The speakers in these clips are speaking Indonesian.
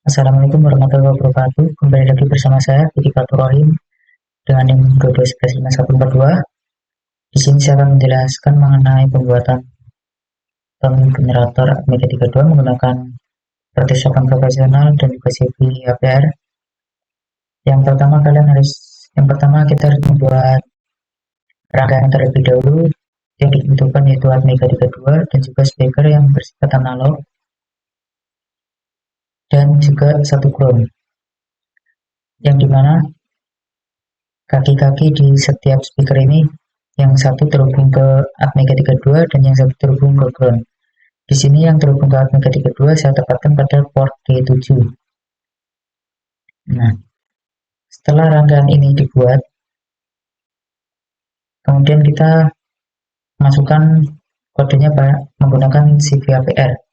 Assalamualaikum warahmatullahi wabarakatuh. Kembali lagi bersama saya Budi Faturrahim dengan NIM 1211542. Di sini saya akan menjelaskan mengenai pembuatan ton generator Amiga 32 menggunakan persiapan profesional dan juga CV APR. Yang pertama kita harus membuat rangkaian terlebih dahulu. Yang dibutuhkan yaitu Amiga 32 dan juga speaker yang bersifat analog dan juga satu ground, yang dimana kaki-kaki di setiap speaker ini yang satu terhubung ke Atmega 32 dan yang satu terhubung ke ground. Di sini yang terhubung ke Atmega 32 saya tempatkan pada port D7. Nah, setelah rangkaian ini dibuat, kemudian kita masukkan kodenya menggunakan CVAPR.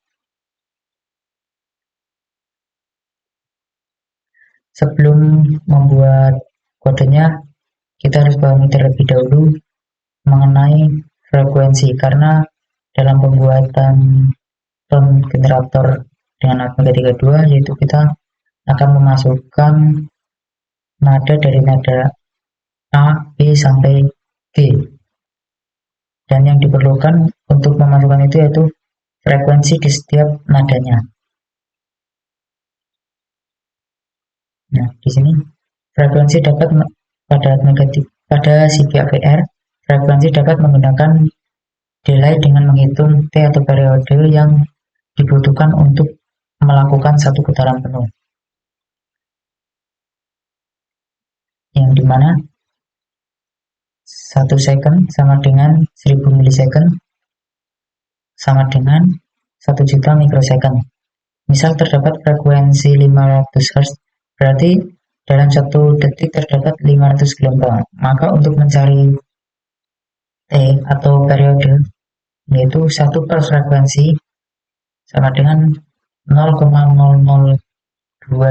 Sebelum membuat kodenya, kita harus pahami terlebih dahulu mengenai frekuensi, karena dalam pembuatan ton generator dengan Atmega 32 yaitu kita akan memasukkan nada dari nada A, B sampai G, dan yang diperlukan untuk memasukkan itu yaitu frekuensi di setiap nadanya. Nah, di sini frekuensi dapat pada CVAPR, frekuensi dapat menggunakan delay dengan menghitung T atau periode yang dibutuhkan untuk melakukan satu putaran penuh, yang dimana 1 second sama dengan 1000 milisecond sama dengan 1 juta mikrosecond. Misal terdapat frekuensi 500 Hz, berarti dalam 1 detik terdapat 500 gelombang. Maka untuk mencari T atau periode, yaitu 1 per frekuensi sama dengan 0,002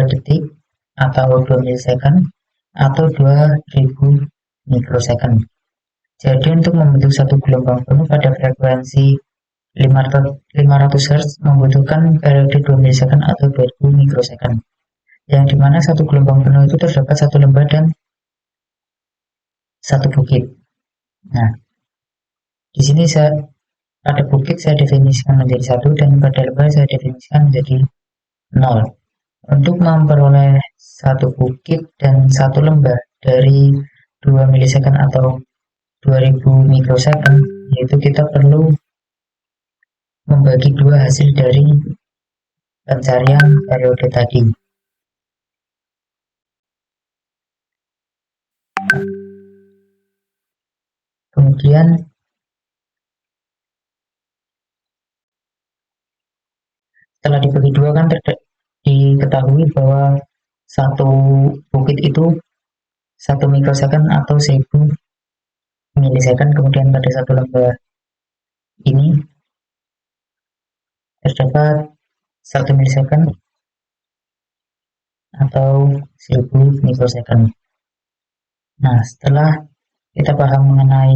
detik atau 2 milisecond atau 2000 mikrosecond. Jadi untuk membentuk satu gelombang penuh pada frekuensi 500 Hz membutuhkan periode 2 milisecond atau 20 mikrosecond, yang dimana satu gelombang penuh itu terdapat satu lembah dan satu bukit. Nah, di sini pada bukit saya definisikan menjadi 1 dan pada lembah saya definisikan menjadi 0. Untuk memperoleh satu bukit dan satu lembah dari 2 milisecond atau 2000 mikrosecond, yaitu kita perlu membagi 2 hasil dari pencarian periode tadi. Kemudian setelah dibagi 2 kan diketahui bahwa satu bukit itu 1 mikrosecond atau 1000 milisecond. Kemudian pada satu lembah ini terdapat 1 milisecond atau 1000 mikrosecond. Nah, setelah kita paham mengenai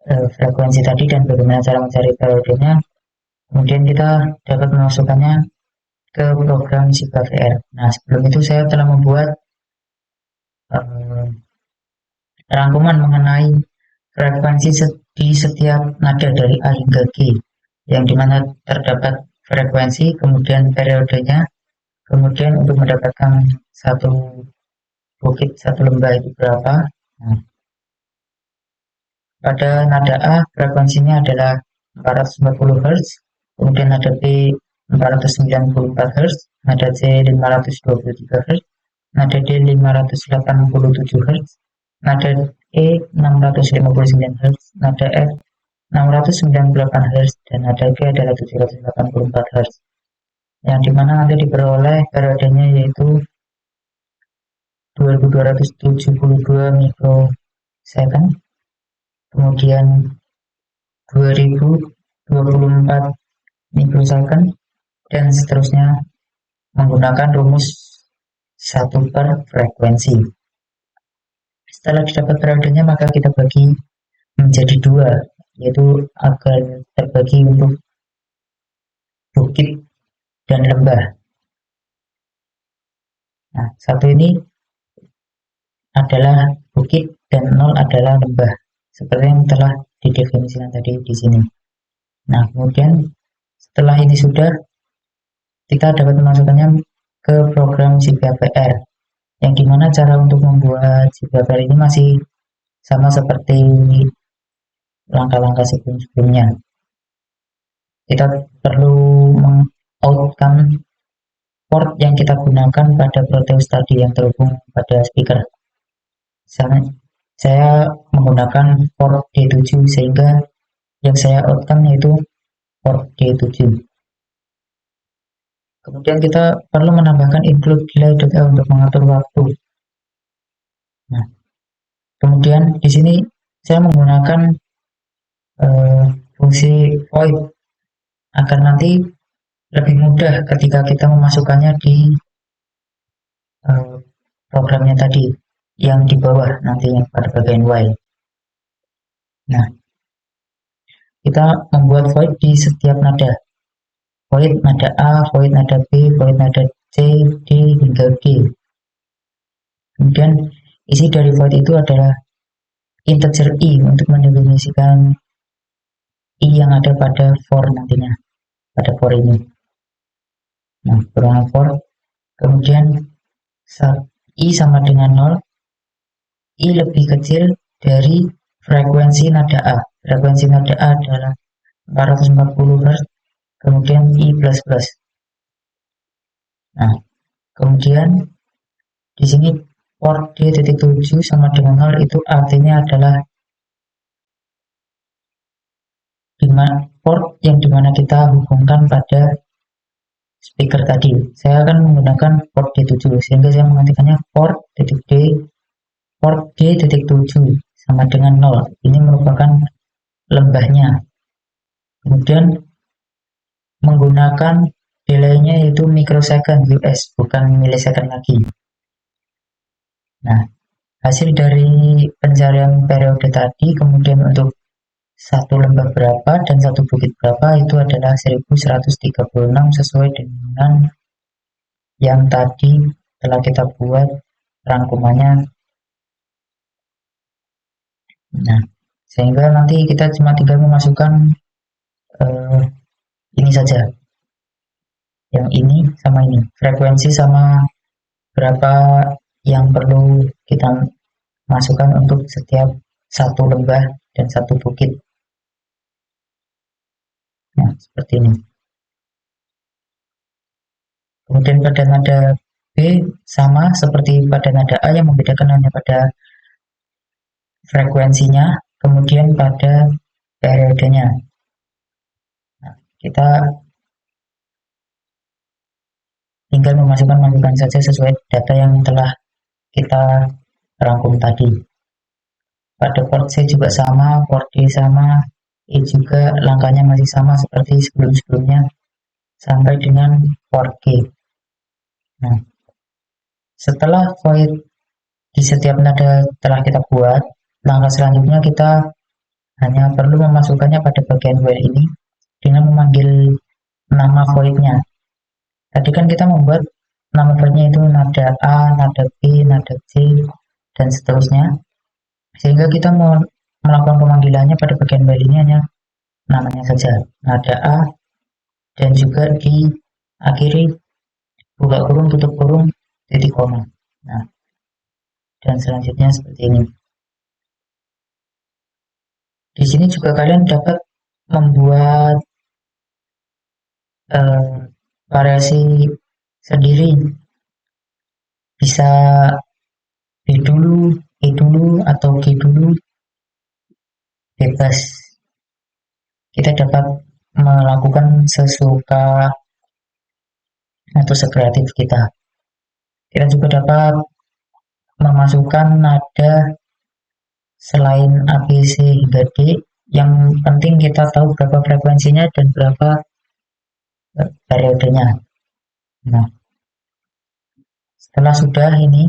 frekuensi tadi dan bagaimana cara mencari periodenya, kemudian kita dapat memasukkannya ke program CVAPR. Nah, sebelum itu saya telah membuat rangkuman mengenai frekuensi di setiap nada dari A hingga G, yang dimana terdapat frekuensi, kemudian periodenya, kemudian untuk mendapatkan satu bukit, satu lembah itu berapa. Nah, pada nada A frekuensinya adalah 440 Hz, kemudian nada B 494 Hz, nada C 523 Hz, nada D 587 Hz, nada E 659 Hz, nada F 698 Hz, dan nada G adalah 784 Hz, yang dimana nanti diperoleh periodenya yaitu 2272 mikrosecond, kemudian 2024 mikrosecond, dan seterusnya menggunakan rumus 1 per frekuensi. Setelah didapat periodenya, maka kita bagi menjadi 2, yaitu agar terbagi untuk bukit dan lembah. Nah, 1 ini adalah bukit dan 0 adalah lembah, seperti yang telah didefinisikan tadi di sini. Nah, kemudian setelah ini sudah, kita dapat memasukkannya ke program JPAPR, yang dimana cara untuk membuat JPAPR ini masih sama seperti langkah-langkah sebelum-sebelumnya. Kita perlu mengoutkan port yang kita gunakan pada Proteus tadi yang terhubung pada speaker. Saya menggunakan port D7 sehingga yang saya outkan yaitu port D7. Kemudian kita perlu menambahkan include delay.l untuk mengatur waktu. Nah, kemudian di sini saya menggunakan fungsi void agar nanti lebih mudah ketika kita memasukkannya di programnya tadi yang di bawah nantinya pada bagian while. Nah, kita membuat void di setiap nada. Void nada A, void nada B, void nada C, D, hingga G. Kemudian isi dari void itu adalah integer I untuk mendefinisikan I yang ada pada for nantinya, pada for ini. Nah, perulangan for, kemudian I sama dengan 0, I lebih kecil dari frekuensi nada A. Frekuensi nada A adalah 440 Hz, kemudian I++. Nah, kemudian di sini port D.7 sama dengan 0 itu artinya adalah port yang dimana kita hubungkan pada speaker tadi. Saya akan menggunakan port D7 sehingga saya mengantikannya port D.7 sama dengan 0. Ini merupakan lembahnya. Kemudian menggunakan delay-nya yaitu microsecond US, bukan millisecond lagi. Nah, hasil dari pencarian periode tadi, kemudian untuk satu lembah berapa dan satu bukit berapa itu adalah 1136 sesuai dengan yang tadi telah kita buat rangkumannya. Nah, sehingga nanti kita cuma tinggal memasukkan ini saja, yang ini sama ini, frekuensi sama berapa yang perlu kita masukkan untuk setiap satu lembah dan satu bukit. Nah, seperti ini. Kemudian pada nada B sama seperti pada nada A, yang membedakan hanya pada frekuensinya, kemudian pada periodenya. Nah, kita tinggal memasukkan saja sesuai data yang telah kita rangkum tadi. Pada port C juga sama, port D sama, E juga langkahnya masih sama seperti sebelum-sebelumnya sampai dengan port G. Nah, setelah void di setiap nada telah kita buat, langkah selanjutnya kita hanya perlu memasukkannya pada bagian while ini dengan memanggil nama voidnya. Tadi kan kita membuat nama voidnya itu nada A, nada B, nada C, dan seterusnya. Sehingga kita mau melakukan pemanggilannya pada bagian while ini hanya namanya saja, nada A, dan juga diakhiri buka kurung, tutup kurung, titik koma. Nah, dan selanjutnya seperti ini. Di sini juga kalian dapat membuat variasi sendiri. Bisa B dulu, E dulu, atau G dulu, bebas. Kita dapat melakukan sesuka atau sekreatif kita. Kita juga dapat memasukkan nada selain A, B, C hingga D. Yang penting kita tahu berapa frekuensinya dan berapa periodenya. Nah, setelah sudah ini,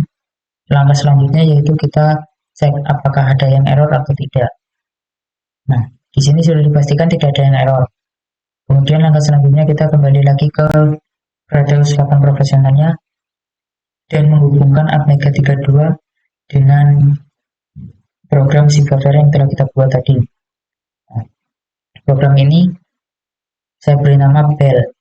langkah selanjutnya yaitu kita cek apakah ada yang error atau tidak. Nah, di sini sudah dipastikan tidak ada yang error. Kemudian langkah selanjutnya kita kembali lagi ke Proteus 8 profesionalnya dan menghubungkan Atmega 32 dengan program SigaVer yang telah kita buat tadi. Nah, program ini saya beri nama bell.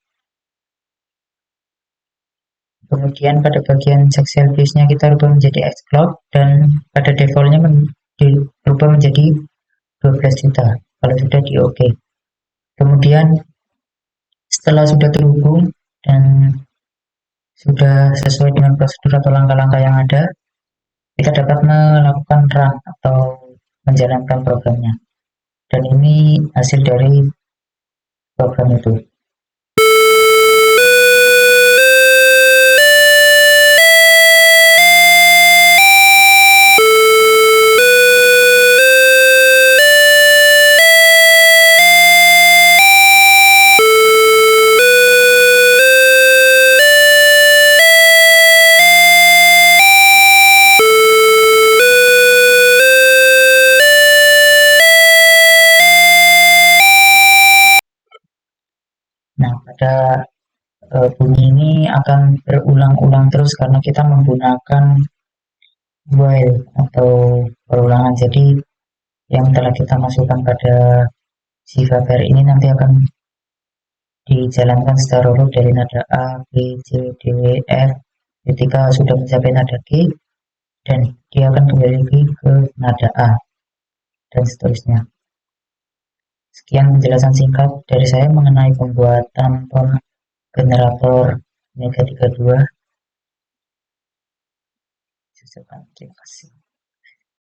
Kemudian pada bagian section base-nya kita rubah menjadi xcloud dan pada defaultnya dirubah menjadi 12 juta kalau sudah di OK. Kemudian setelah sudah terhubung dan sudah sesuai dengan prosedur atau langkah-langkah yang ada, kita dapat melakukan run atau menjalankan programnya. Dan ini hasil dari program itu. Nah, pada bunyi ini akan berulang-ulang terus karena kita menggunakan while atau perulangan. Jadi yang telah kita masukkan pada SigaVer ini nanti akan dijalankan secara urut dari nada A, B, C, D, F. Ketika sudah mencapai nada G, dan dia akan kembali lagi ke nada A, dan seterusnya. Sekian penjelasan singkat dari saya mengenai pembuatan generator Mega 32. Terima kasih.